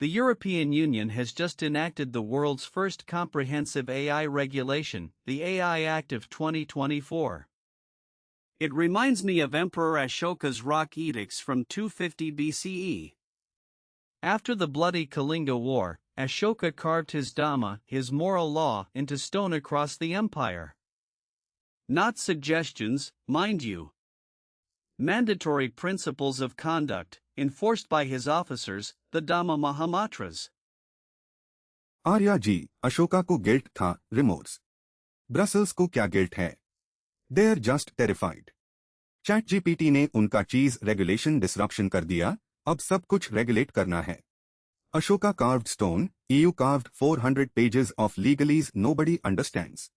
The European Union has just enacted the world's first comprehensive AI regulation, the AI Act of 2024. It reminds me of Emperor Ashoka's rock edicts from 250 BCE. After the bloody Kalinga War, Ashoka carved his Dhamma, his moral law, into stone across the empire. Not suggestions, mind you. Mandatory principles of conduct, enforced by his officers, the dhamma-mahamatras. Arya ji, Ashoka को guilt था, remorse. Brussels को क्या guilt है? They're just terrified. ChatGPT ने उनका चीज regulation disruption कर दिया, अब सब कुछ रेगुलेट करना है. Ashoka carved stone, EU carved 400 pages of legalese nobody understands.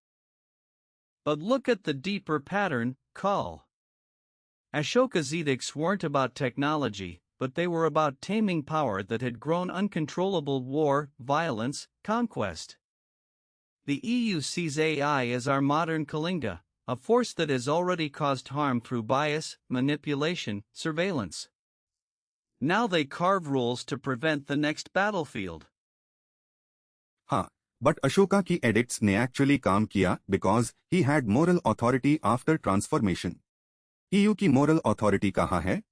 But look at the deeper pattern, KAAL. Ashoka's edicts weren't about technology, but they were about taming power that had grown uncontrollable: war, violence, conquest. The EU sees AI as our modern Kalinga, a force that has already caused harm through bias, manipulation, surveillance. Now they carve rules to prevent the next battlefield. हाँ, but Ashoka की edicts ने actually काम किया because he had moral authority after transformation. EU की moral authority कहाँ है?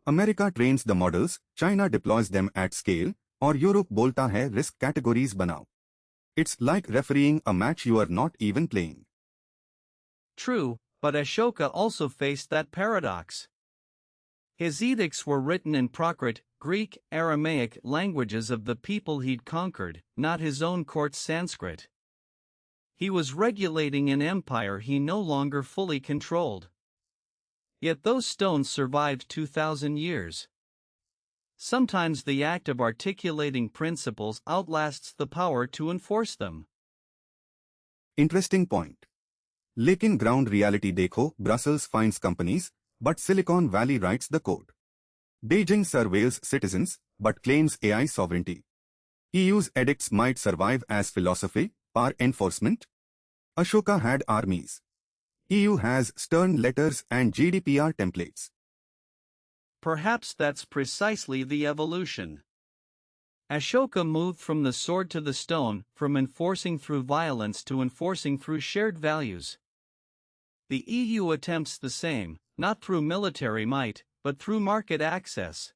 America trains the models, China deploys them at scale, और Europe बोलता है risk categories बनाओ. It's like refereeing a match you are not even playing. True, but Ashoka also faced that paradox. His edicts were written in Prakrit, Greek, Aramaic languages of the people he'd conquered, not his own court's Sanskrit. He was regulating an empire he no longer fully controlled. Yet those stones survived 2,000 years. Sometimes the act of articulating principles outlasts the power to enforce them. Interesting point. लेकिन ground reality देखो, Brussels finds companies, but Silicon Valley writes the code. Beijing surveils citizens, but claims AI sovereignty. EU's edicts might survive as philosophy, power enforcement. Ashoka had armies. EU has stern letters and GDPR templates. Perhaps that's precisely the evolution. Ashoka moved from the sword to the stone, from enforcing through violence to enforcing through shared values. The EU attempts the same, not through military might, but through market access.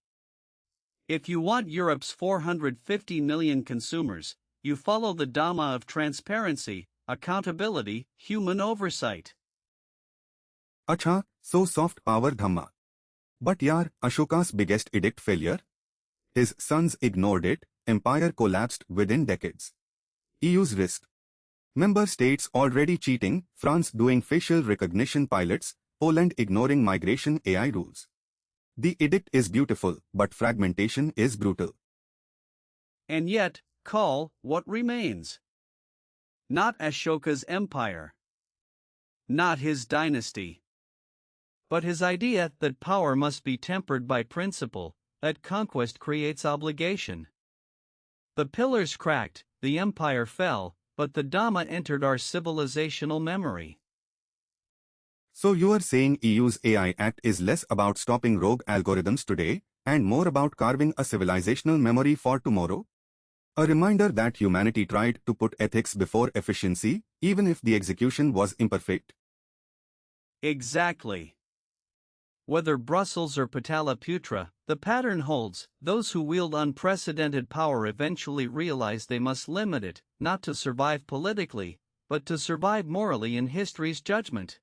If you want Europe's 450 million consumers, you follow the Dhamma of transparency, accountability, human oversight. Acha, so soft power dhamma. But yaar, Ashoka's biggest edict failure? His sons ignored it, empire collapsed within decades. EU's risk. Member states already cheating, France doing facial recognition pilots, Poland ignoring migration AI rules. The edict is beautiful, but fragmentation is brutal. And yet, KAAL, what remains? Not Ashoka's empire. Not his dynasty. But his idea that power must be tempered by principle, that conquest creates obligation. The pillars cracked, the empire fell, but the Dhamma entered our civilizational memory. So you are saying EU's AI Act is less about stopping rogue algorithms today, and more about carving a civilizational memory for tomorrow? A reminder that humanity tried to put ethics before efficiency, even if the execution was imperfect. Exactly. Whether Brussels or Pataliputra, the pattern holds. Those who wield unprecedented power eventually realize they must limit it, not to survive politically, but to survive morally in history's judgment.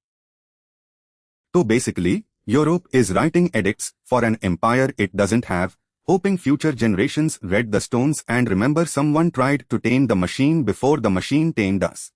So basically, Europe is writing edicts for an empire it doesn't have, hoping future generations read the stones and remember someone tried to tame the machine before the machine tamed us.